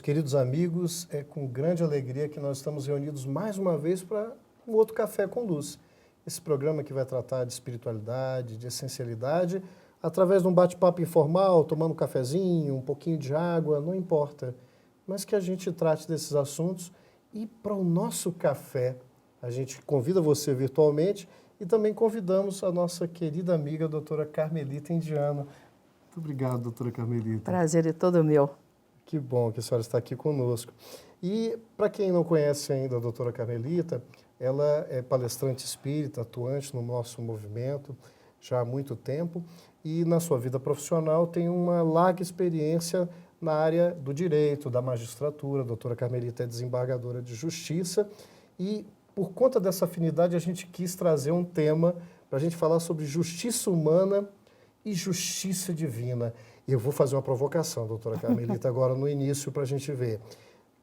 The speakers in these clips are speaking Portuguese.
queridos amigos, é com grande alegria que nós estamos reunidos mais uma vez para um outro Café com Luz. Esse programa que vai tratar de espiritualidade, de essencialidade, através de um bate-papo informal, tomando um cafezinho, um pouquinho de água, não importa. Mas que a gente trate desses assuntos e para o nosso café, a gente convida você virtualmente e também convidamos a nossa querida amiga, a doutora Carmelita Indiana. Muito obrigado, doutora Carmelita. Prazer é todo meu. Que bom que a senhora está aqui conosco. E, para quem não conhece ainda a doutora Carmelita, ela é palestrante espírita, atuante no nosso movimento já há muito tempo e, na sua vida profissional, tem uma larga experiência na área do direito, da magistratura. A doutora Carmelita é desembargadora de justiça e, por conta dessa afinidade, a gente quis trazer um tema para a gente falar sobre justiça humana e justiça divina. E eu vou fazer uma provocação, doutora Carmelita, agora no início, para a gente ver.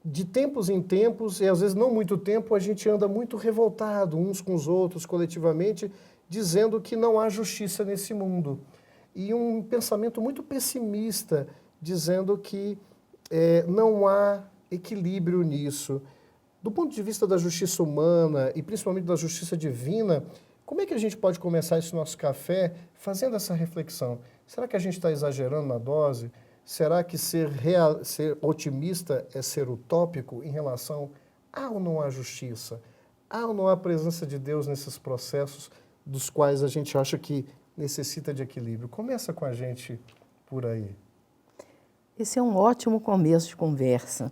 De tempos em tempos, e às vezes não muito tempo, a gente anda muito revoltado uns com os outros, coletivamente, dizendo que não há justiça nesse mundo. E um pensamento muito pessimista, dizendo que não há equilíbrio nisso. Do ponto de vista da justiça humana e principalmente da justiça divina, como é que a gente pode começar esse nosso café fazendo essa reflexão? Será que a gente está exagerando na dose? Será que ser otimista é ser utópico em relação a ou não há justiça? Há ou não há presença de Deus nesses processos dos quais a gente acha que necessita de equilíbrio? Começa com a gente por aí. Esse é um ótimo começo de conversa.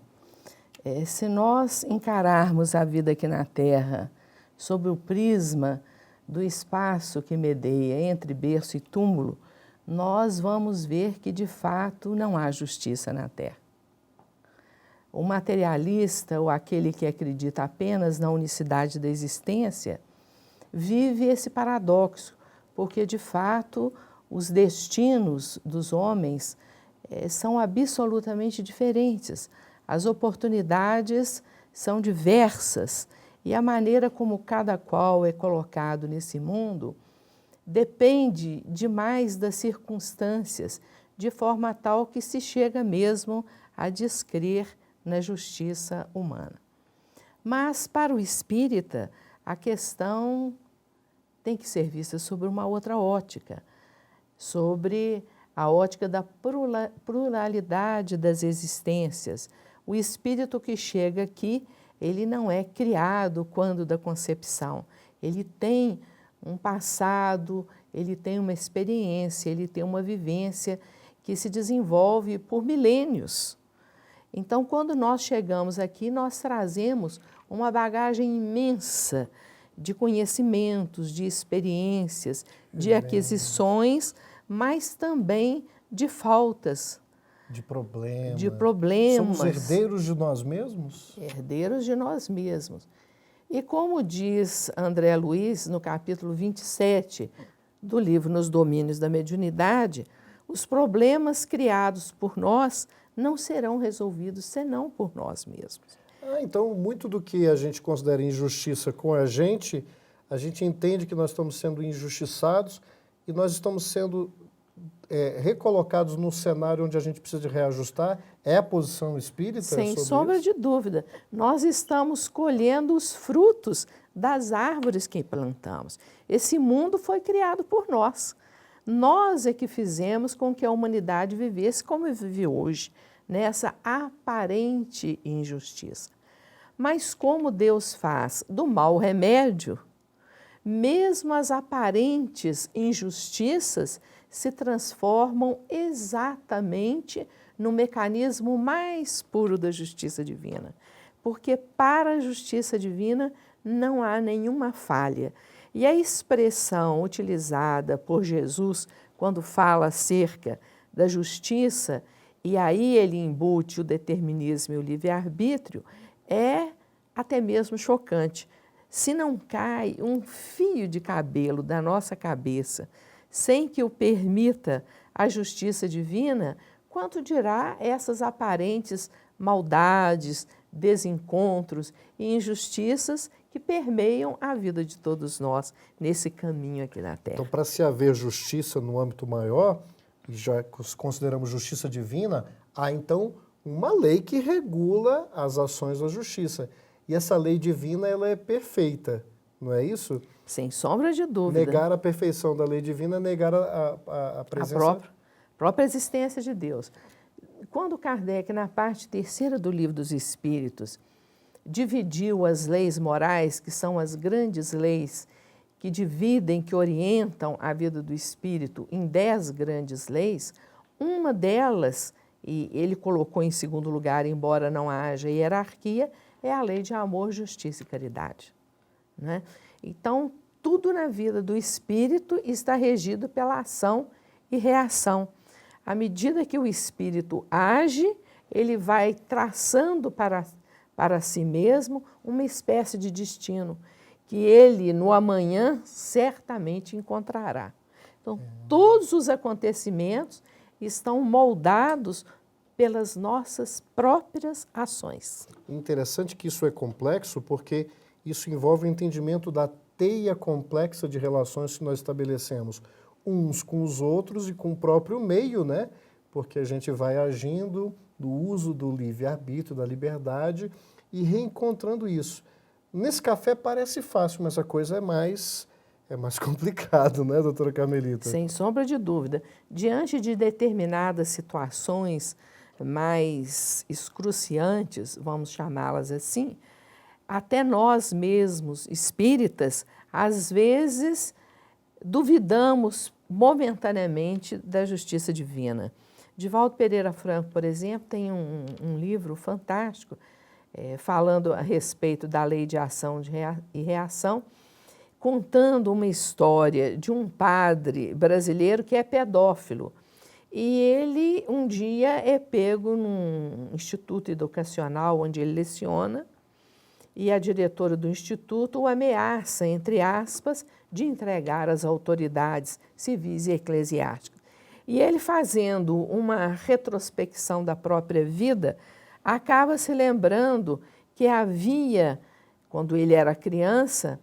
Se nós encararmos a vida aqui na Terra sob o prisma do espaço que medeia entre berço e túmulo, nós vamos ver que, de fato, não há justiça na Terra. O materialista, ou aquele que acredita apenas na unicidade da existência, vive esse paradoxo, porque, de fato, os destinos dos homens são absolutamente diferentes. As oportunidades são diversas e a maneira como cada qual é colocado nesse mundo depende demais das circunstâncias, de forma tal que se chega mesmo a descrer na justiça humana. Mas, para o espírita, a questão tem que ser vista sobre uma outra ótica, sobre a ótica da pluralidade das existências. O espírito que chega aqui, ele não é criado quando da concepção, ele tem um passado, ele tem uma experiência, ele tem uma vivência que se desenvolve por milênios. Então, quando nós chegamos aqui, nós trazemos uma bagagem imensa de conhecimentos, de experiências, de aquisições, mas também de faltas. De problemas. De problemas. Somos herdeiros de nós mesmos? Herdeiros de nós mesmos. E como diz André Luiz, no capítulo 27 do livro Nos Domínios da Mediunidade, os problemas criados por nós não serão resolvidos senão por nós mesmos. Então, muito do que a gente considera injustiça com a gente entende que nós estamos sendo injustiçados e nós estamos sendo recolocados num cenário onde a gente precisa de reajustar. É a posição espírita sobre isso? Sem sombra de dúvida. Nós estamos colhendo os frutos das árvores que plantamos. Esse mundo foi criado por nós. Nós é que fizemos com que a humanidade vivesse como vive hoje, nessa aparente injustiça. Mas como Deus faz do mal remédio, mesmo as aparentes injustiças se transformam exatamente no mecanismo mais puro da justiça divina. Porque para a justiça divina não há nenhuma falha. E a expressão utilizada por Jesus quando fala acerca da justiça, e aí ele embute o determinismo e o livre-arbítrio, é até mesmo chocante. Se não cai um fio de cabelo da nossa cabeça sem que o permita a justiça divina, quanto dirá essas aparentes maldades, desencontros e injustiças que permeiam a vida de todos nós nesse caminho aqui na Terra. Então, para se haver justiça no âmbito maior, e já consideramos justiça divina, há então uma lei que regula as ações da justiça. E essa lei divina, ela é perfeita, não é isso? Sem sombra de dúvida. Negar a perfeição da lei divina é negar a presença... A própria existência de Deus. Quando Kardec, na parte terceira do Livro dos Espíritos, dividiu as leis morais, que são as grandes leis que dividem, que orientam a vida do espírito em 10 grandes leis, uma delas, e ele colocou em segundo lugar, embora não haja hierarquia, é a lei de amor, justiça e caridade, né? Então, tudo na vida do espírito está regido pela ação e reação. À medida que o espírito age, ele vai traçando para si mesmo uma espécie de destino que ele, no amanhã, certamente encontrará. Então, todos os acontecimentos estão moldados pelas nossas próprias ações. Interessante que isso é complexo, porque isso envolve o entendimento da teia complexa de relações que nós estabelecemos uns com os outros e com o próprio meio, né? Porque a gente vai agindo do uso do livre-arbítrio, da liberdade e reencontrando isso. Nesse café parece fácil, mas a coisa é mais complicado, né, doutora Carmelita? Sem sombra de dúvida. Diante de determinadas situações mais excruciantes, vamos chamá-las assim, até nós mesmos, espíritas, às vezes duvidamos momentaneamente da justiça divina. Divaldo Pereira Franco, por exemplo, tem um livro fantástico falando a respeito da lei de ação e reação, contando uma história de um padre brasileiro que é pedófilo. E ele, um dia, é pego num instituto educacional onde ele leciona, e a diretora do instituto o ameaça, entre aspas, de entregar às autoridades civis e eclesiásticas. E ele, fazendo uma retrospecção da própria vida, acaba se lembrando que havia, quando ele era criança,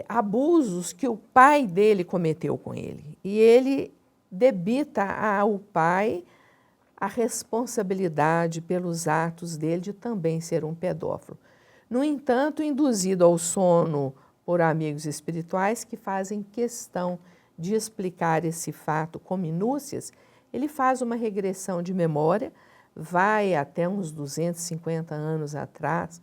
abusos que o pai dele cometeu com ele. E ele debita ao pai a responsabilidade pelos atos dele de também ser um pedófilo. No entanto, induzido ao sono por amigos espirituais que fazem questão de explicar esse fato com minúcias, ele faz uma regressão de memória, vai até uns 250 anos atrás,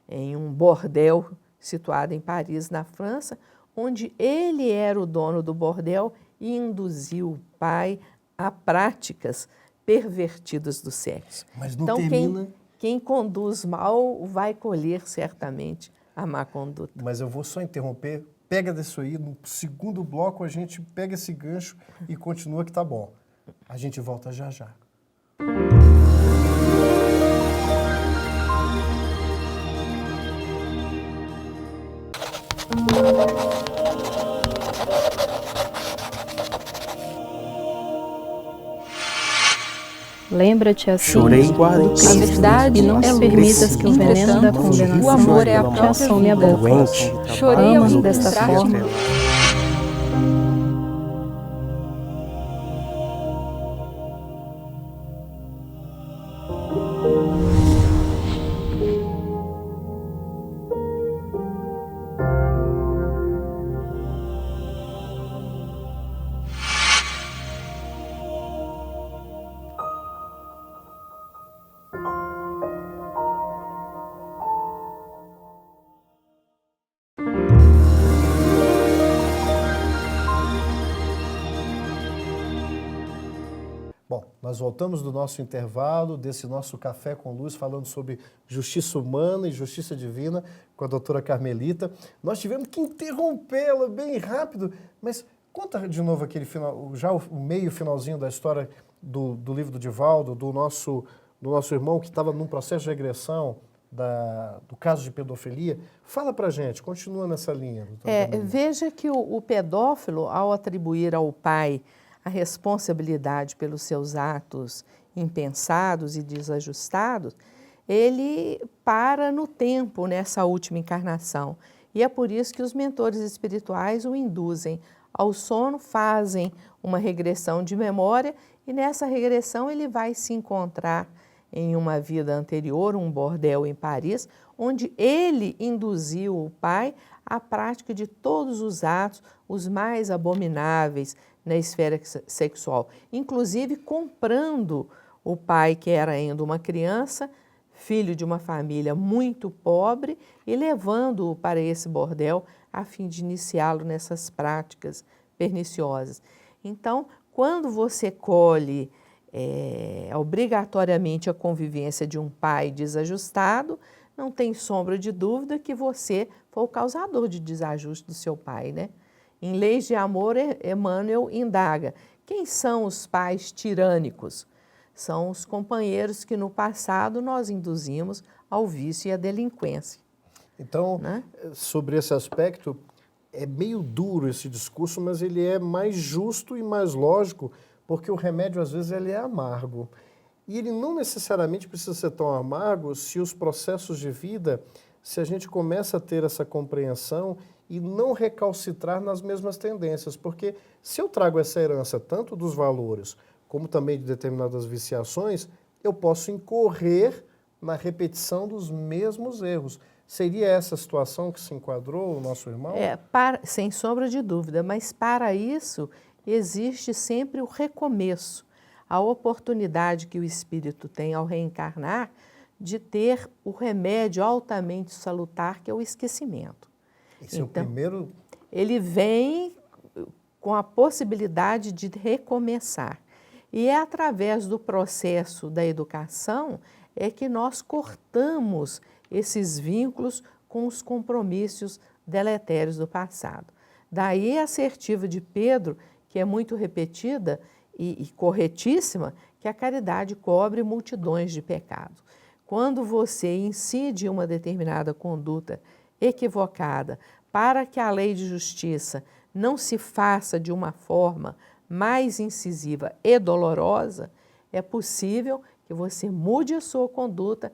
em um bordel situado em Paris, na França, onde ele era o dono do bordel e induziu o pai a práticas pervertidas do sexo. Mas não termina... Quem conduz mal vai colher certamente a má conduta. Mas eu vou só interromper, pega disso aí, no segundo bloco a gente pega esse gancho e continua que tá bom. A gente volta já já. Lembra-te assim, Chorei igual a verdade não te permitas que o veneno da condenação o amor é a te própria assome a vida. boca. doente, Chorei ao Ama-nos desta encontrar-te. forma. Bom, nós voltamos do nosso intervalo, desse nosso Café com Luz, falando sobre justiça humana e justiça divina com a doutora Carmelita. Nós tivemos que interrompê-la bem rápido, mas conta de novo aquele final, já o meio finalzinho da história do livro do Divaldo, do nosso irmão que estava num processo de regressão do caso de pedofilia. Fala pra gente, continua nessa linha. Veja que o pedófilo, ao atribuir ao pai a responsabilidade pelos seus atos impensados e desajustados, ele para no tempo nessa última encarnação. E é por isso que os mentores espirituais o induzem ao sono, fazem uma regressão de memória e nessa regressão ele vai se encontrar em uma vida anterior, um bordel em Paris, onde ele induziu o pai à prática de todos os atos, os mais abomináveis na esfera sexual, inclusive comprando o pai, que era ainda uma criança, filho de uma família muito pobre, e levando-o para esse bordel a fim de iniciá-lo nessas práticas perniciosas. Então, quando você colhe obrigatoriamente a convivência de um pai desajustado, não tem sombra de dúvida que você foi o causador de desajuste do seu pai, né? Em Leis de Amor, Emmanuel indaga: quem são os pais tirânicos? São os companheiros que no passado nós induzimos ao vício e à delinquência. Então, né? Sobre esse aspecto, é meio duro esse discurso, mas ele é mais justo e mais lógico, porque o remédio, às vezes, ele é amargo. E ele não necessariamente precisa ser tão amargo se os processos de vida, se a gente começa a ter essa compreensão e não recalcitrar nas mesmas tendências. Porque se eu trago essa herança tanto dos valores, como também de determinadas viciações, eu posso incorrer na repetição dos mesmos erros. Seria essa a situação que se enquadrou o nosso irmão? Sem sombra de dúvida, mas para isso existe sempre o recomeço, a oportunidade que o espírito tem ao reencarnar de ter o remédio altamente salutar, que é o esquecimento. Esse é o primeiro... Ele vem com a possibilidade de recomeçar. E é através do processo da educação é que nós cortamos esses vínculos com os compromissos deletérios do passado. Daí a assertiva de Pedro, que é muito repetida e corretíssima, que a caridade cobre multidões de pecados. Quando você incide uma determinada conduta equivocada para que a lei de justiça não se faça de uma forma mais incisiva e dolorosa, é possível que você mude a sua conduta,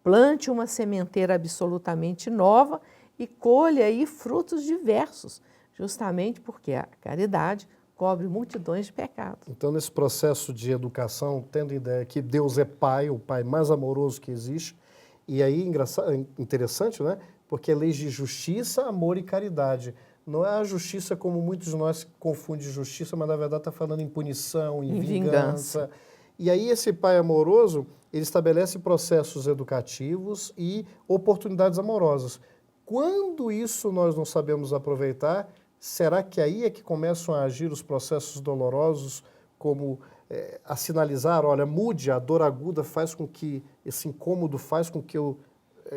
plante uma sementeira absolutamente nova e colha aí frutos diversos, justamente porque a caridade cobre multidões de pecados. Então, nesse processo de educação, tendo a ideia que Deus é Pai, o Pai mais amoroso que existe, e aí interessante, né? Porque é leis de justiça, amor e caridade. Não é a justiça como muitos de nós confundem justiça, mas na verdade está falando em punição, em vingança. E aí esse Pai amoroso, ele estabelece processos educativos e oportunidades amorosas. Quando isso nós não sabemos aproveitar, será que aí é que começam a agir os processos dolorosos, como a sinalizar, olha, mude, a dor aguda faz com que, esse incômodo faz com que eu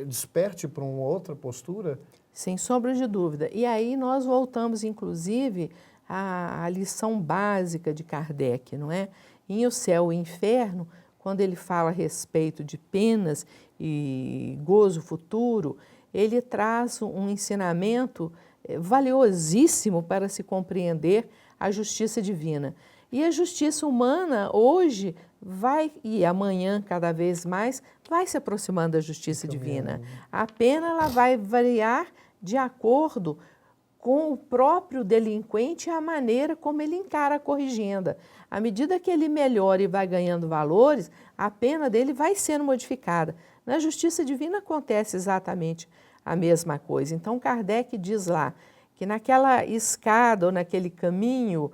desperte para uma outra postura? Sem sombra de dúvida. E aí nós voltamos, inclusive, à lição básica de Kardec, não é? Em O Céu e o Inferno, quando ele fala a respeito de penas e gozo futuro, ele traz um ensinamento valiosíssimo para se compreender a justiça divina. E a justiça humana hoje vai, e amanhã cada vez mais, vai se aproximando da justiça divina. A pena ela vai variar de acordo com o próprio delinquente e a maneira como ele encara a corrigenda. À medida que ele melhora e vai ganhando valores, a pena dele vai sendo modificada. Na justiça divina acontece exatamente a mesma coisa. Então, Kardec diz lá que naquela escada ou naquele caminho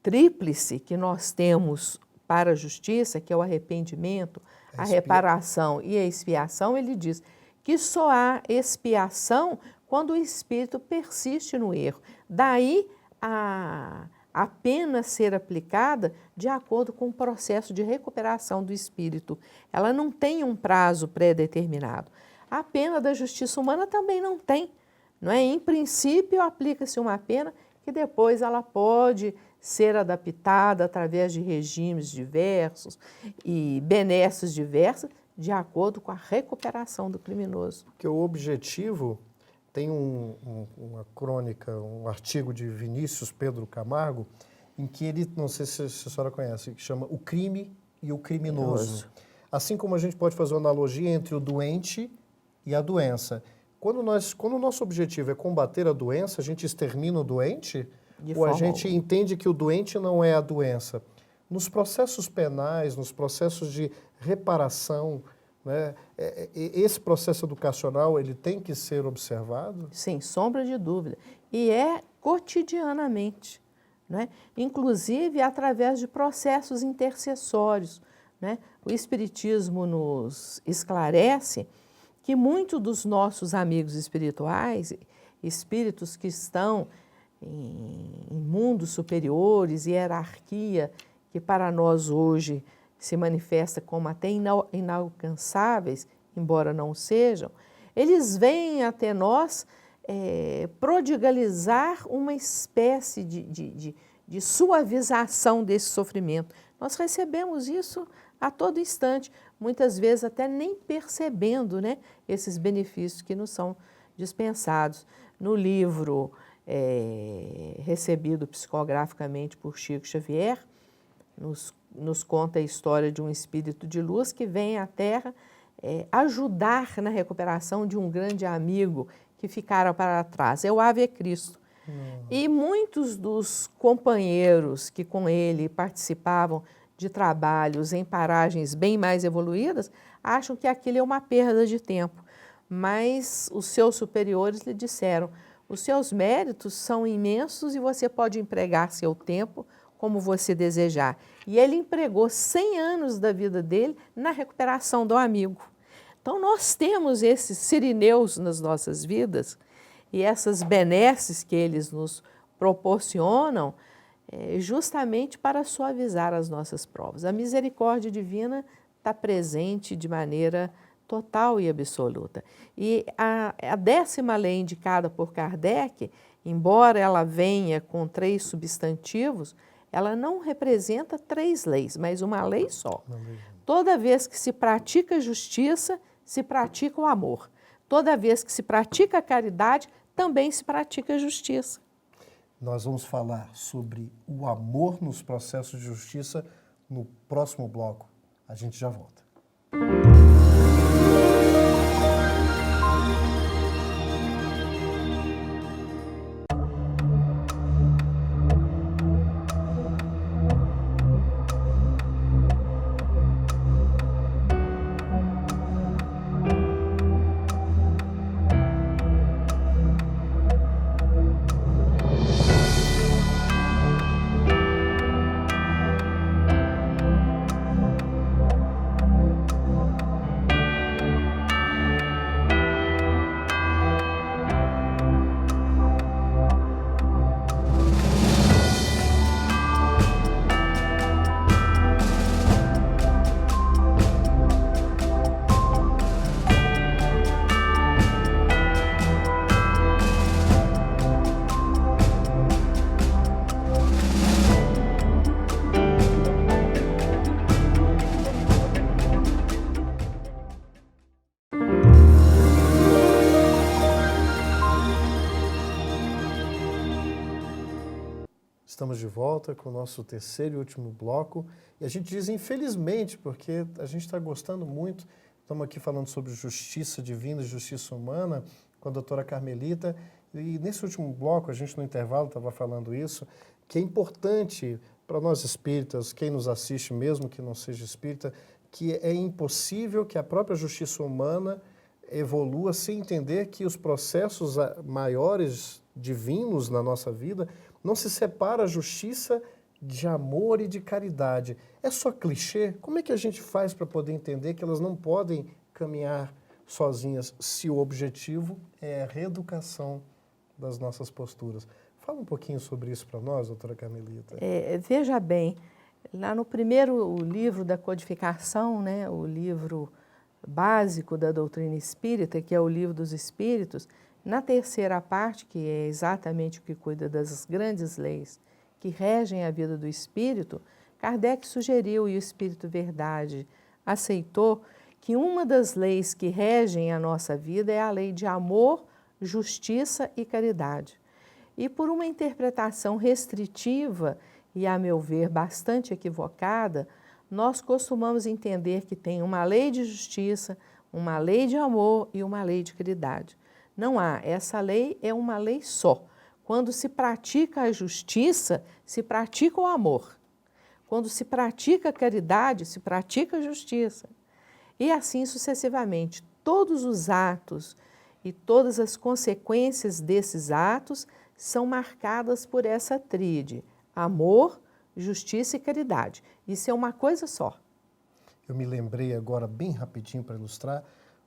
tríplice que nós temos para a justiça, que é o arrependimento, a reparação e a expiação, ele diz que só há expiação quando o espírito persiste no erro. Daí a pena ser aplicada de acordo com o processo de recuperação do espírito. Ela não tem um prazo pré-determinado. A pena da justiça humana também não tem. Não é? Em princípio, aplica-se uma pena que depois ela pode ser adaptada através de regimes diversos e benesses diversos, de acordo com a recuperação do criminoso. Porque o objetivo, tem uma crônica, um artigo de Vinícius Pedro Camargo, em que ele, não sei se a senhora conhece, que chama O Crime e o Criminoso. Assim como a gente pode fazer uma analogia entre o doente e a doença. Quando o nosso objetivo é combater a doença, a gente extermina o doente? Ou a gente entende que o doente não é a doença? nos processos penais, nos processos de reparação, né, esse processo educacional ele tem que ser observado? Sem sombra de dúvida. E é cotidianamente, né? Inclusive através de processos intercessórios, né? O Espiritismo nos esclarece que muitos dos nossos amigos espirituais, espíritos que estão em mundos superiores, hierarquia, que para nós hoje se manifesta como até inalcançáveis, embora não sejam, eles vêm até nós prodigalizar uma espécie de suavização desse sofrimento. Nós recebemos isso a todo instante, muitas vezes até nem percebendo, né, esses benefícios que nos são dispensados. No livro recebido psicograficamente por Chico Xavier, nos conta a história de um espírito de luz que vem à Terra ajudar na recuperação de um grande amigo que ficara para trás. É o Ave Cristo. E muitos dos companheiros que com ele participavam de trabalhos em paragens bem mais evoluídas acham que aquilo é uma perda de tempo. Mas os seus superiores lhe disseram: os seus méritos são imensos e você pode empregar seu tempo como você desejar. E ele empregou 100 anos da vida dele na recuperação do amigo. Então nós temos esses sirineus nas nossas vidas e essas benesses que eles nos proporcionam justamente para suavizar as nossas provas. A misericórdia divina está presente de maneira total e absoluta. E a 10ª lei indicada por Kardec, embora ela venha com 3 substantivos, ela não representa 3 leis, mas uma lei só. Toda vez que se pratica a justiça, se pratica o amor. Toda vez que se pratica a caridade, também se pratica a justiça. Nós vamos falar sobre o amor nos processos de justiça no próximo bloco. A gente já volta. Estamos de volta com o nosso terceiro e último bloco. E a gente diz infelizmente, porque a gente está gostando muito. Estamos aqui falando sobre justiça divina e justiça humana com a doutora Carmelita. E nesse último bloco, a gente no intervalo estava falando isso, que é importante para nós espíritas, quem nos assiste mesmo que não seja espírita, que é impossível que a própria justiça humana evolua sem entender que os processos maiores divinos na nossa vida não se separa a justiça de amor e de caridade. É só clichê? Como é que a gente faz para poder entender que elas não podem caminhar sozinhas se o objetivo é a reeducação das nossas posturas? Fala um pouquinho sobre isso para nós, doutora Carmelita. Veja bem, lá no primeiro livro da codificação, né, o livro básico da doutrina espírita, que é o Livro dos Espíritos, na terceira parte, que é exatamente o que cuida das grandes leis que regem a vida do espírito, Kardec sugeriu, e o Espírito Verdade aceitou, que uma das leis que regem a nossa vida é a lei de amor, justiça e caridade. E por uma interpretação restritiva e, a meu ver, bastante equivocada, nós costumamos entender que tem uma lei de justiça, uma lei de amor e uma lei de caridade. Não há, essa lei é uma lei só. Quando se pratica a justiça, se pratica o amor. Quando se pratica a caridade, se pratica a justiça. E assim sucessivamente, todos os atos e todas as consequências desses atos são marcadas por essa tríade: amor, justiça e caridade. Isso é uma coisa só. Eu me lembrei agora, bem rapidinho para ilustrar,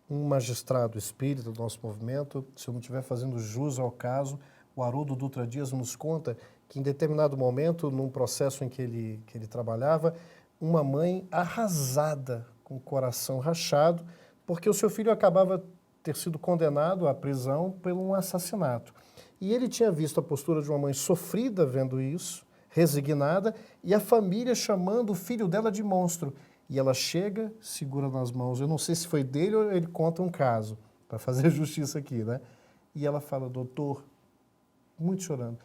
um magistrado espírita do nosso movimento, se eu não estiver fazendo jus ao caso, o Haroldo Dutra Dias nos conta que em determinado momento, num processo em que ele trabalhava, uma mãe arrasada, com o coração rachado, porque o seu filho acabava ter sido condenado à prisão por um assassinato. E ele tinha visto a postura de uma mãe sofrida vendo isso, resignada, e a família chamando o filho dela de monstro. E ela chega, segura nas mãos, eu não sei se foi dele ou ele conta um caso, para fazer justiça aqui, né? E ela fala: doutor, muito chorando,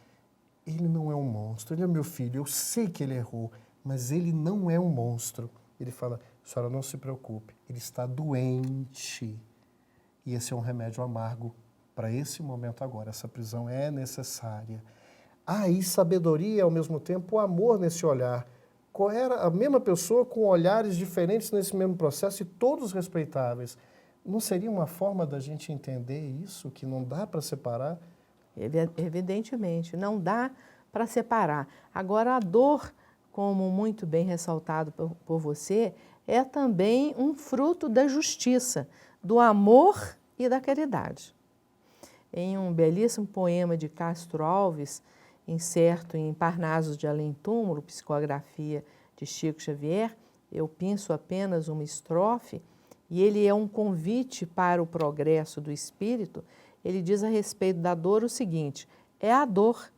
ele não é um monstro, ele é meu filho, eu sei que ele errou, mas ele não é um monstro. Ele fala: senhora, não se preocupe, ele está doente. E esse é um remédio amargo para esse momento agora, essa prisão é necessária. Aí sabedoria, ao mesmo tempo, o amor nesse olhar. Era a mesma pessoa com olhares diferentes nesse mesmo processo e todos respeitáveis. Não seria uma forma da gente entender isso, que não dá para separar? Evidentemente, não dá para separar. Agora, a dor, como muito bem ressaltado por você, é também um fruto da justiça, do amor e da caridade. Em um belíssimo poema de Castro Alves, incerto em Parnasos de Além-Túmulo, psicografia de Chico Xavier, eu pinço apenas uma estrofe, e ele é um convite para o progresso do espírito. Ele diz a respeito da dor o seguinte: é a dor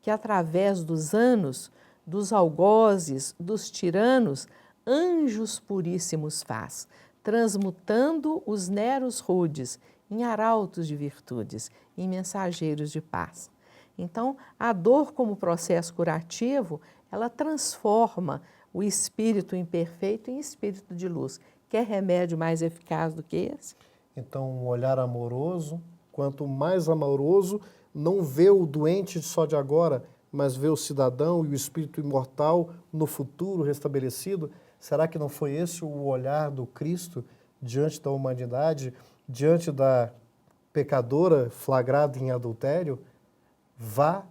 que, através dos anos, dos algozes, dos tiranos, anjos puríssimos faz, transmutando os neros rudes em arautos de virtudes, em mensageiros de paz. Então, a dor como processo curativo, ela transforma o espírito imperfeito em espírito de luz. Quer remédio mais eficaz do que esse? Então, um olhar amoroso, quanto mais amoroso, não vê o doente só de agora, mas vê o cidadão e o espírito imortal no futuro restabelecido. Será que não foi esse o olhar do Cristo diante da humanidade, diante da pecadora flagrada em adultério? Vá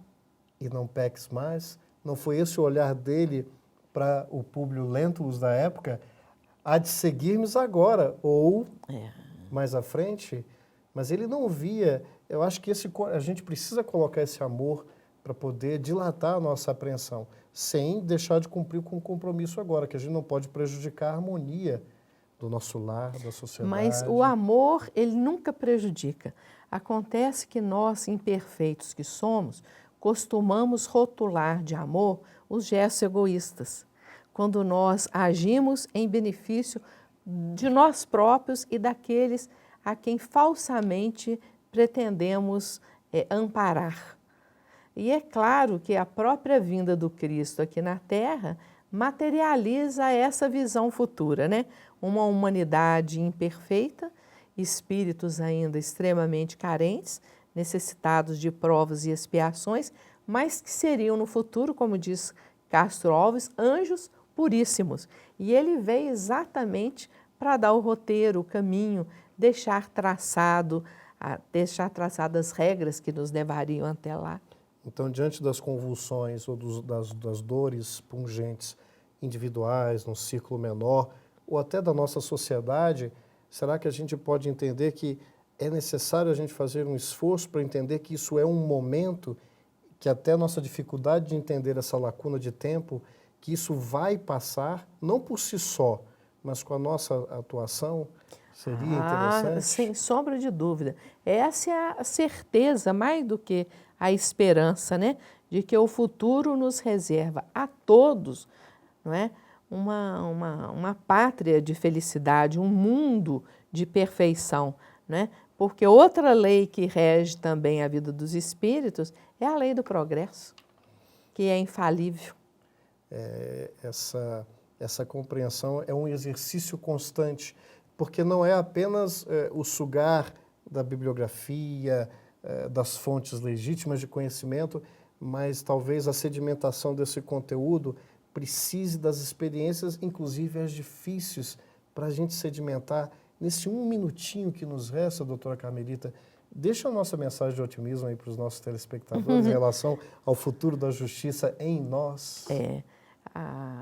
e não peques mais. Não foi esse o olhar dele para o Públio Lentulus da época? Há de seguirmos agora, ou mais à frente. Mas ele não via. Eu acho que a gente precisa colocar esse amor para poder dilatar a nossa apreensão, sem deixar de cumprir com o compromisso agora, que a gente não pode prejudicar a harmonia do nosso lar, da sociedade. Mas o amor, ele nunca prejudica. Acontece que nós, imperfeitos que somos, costumamos rotular de amor os gestos egoístas, quando nós agimos em benefício de nós próprios e daqueles a quem falsamente pretendemos amparar. E é claro que a própria vinda do Cristo aqui na Terra materializa essa visão futura, né? Uma humanidade imperfeita, espíritos ainda extremamente carentes, necessitados de provas e expiações, mas que seriam no futuro, como diz Castro Alves, anjos puríssimos. E ele veio exatamente para dar o roteiro, o caminho, deixar traçadas as regras que nos levariam até lá. Então, diante das convulsões ou das dores pungentes individuais, num círculo menor, ou até da nossa sociedade, será que a gente pode entender que é necessário a gente fazer um esforço para entender que isso é um momento, que até a nossa dificuldade de entender essa lacuna de tempo, que isso vai passar, não por si só, mas com a nossa atuação? Seria interessante? Sem sombra de dúvida. Essa é a certeza, mais do que a esperança, né? De que o futuro nos reserva a todos, não é? Uma pátria de felicidade, um mundo de perfeição, né? Porque outra lei que rege também a vida dos espíritos é a lei do progresso, que é infalível. Essa compreensão é um exercício constante, porque não é apenas o sugar da bibliografia, das fontes legítimas de conhecimento, mas talvez a sedimentação desse conteúdo precise das experiências, inclusive as difíceis, para a gente sedimentar nesse 1 minutinho que nos resta, doutora Carmelita. Deixa a nossa mensagem de otimismo aí para os nossos telespectadores em relação ao futuro da justiça em nós.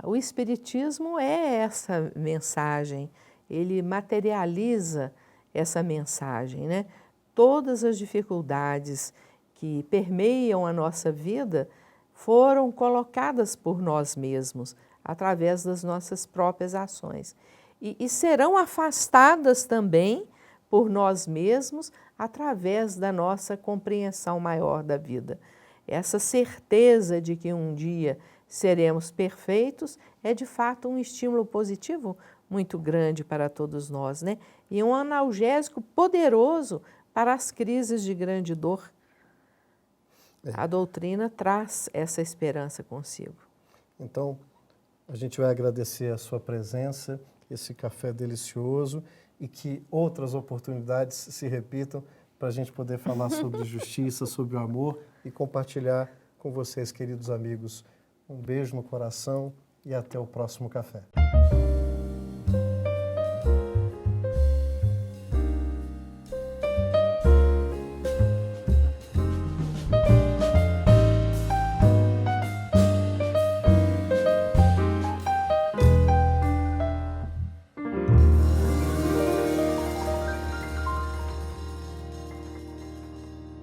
O Espiritismo é essa mensagem, ele materializa essa mensagem, né? Todas as dificuldades que permeiam a nossa vida foram colocadas por nós mesmos, através das nossas próprias ações. E serão afastadas também por nós mesmos, através da nossa compreensão maior da vida. Essa certeza de que um dia seremos perfeitos é, de fato, um estímulo positivo muito grande para todos nós, né? E um analgésico poderoso para as crises de grande dor. A doutrina traz essa esperança consigo. Então, a gente vai agradecer a sua presença, esse café delicioso, e que outras oportunidades se repitam para a gente poder falar sobre justiça, sobre o amor e compartilhar com vocês, queridos amigos. Um beijo no coração e até o próximo café.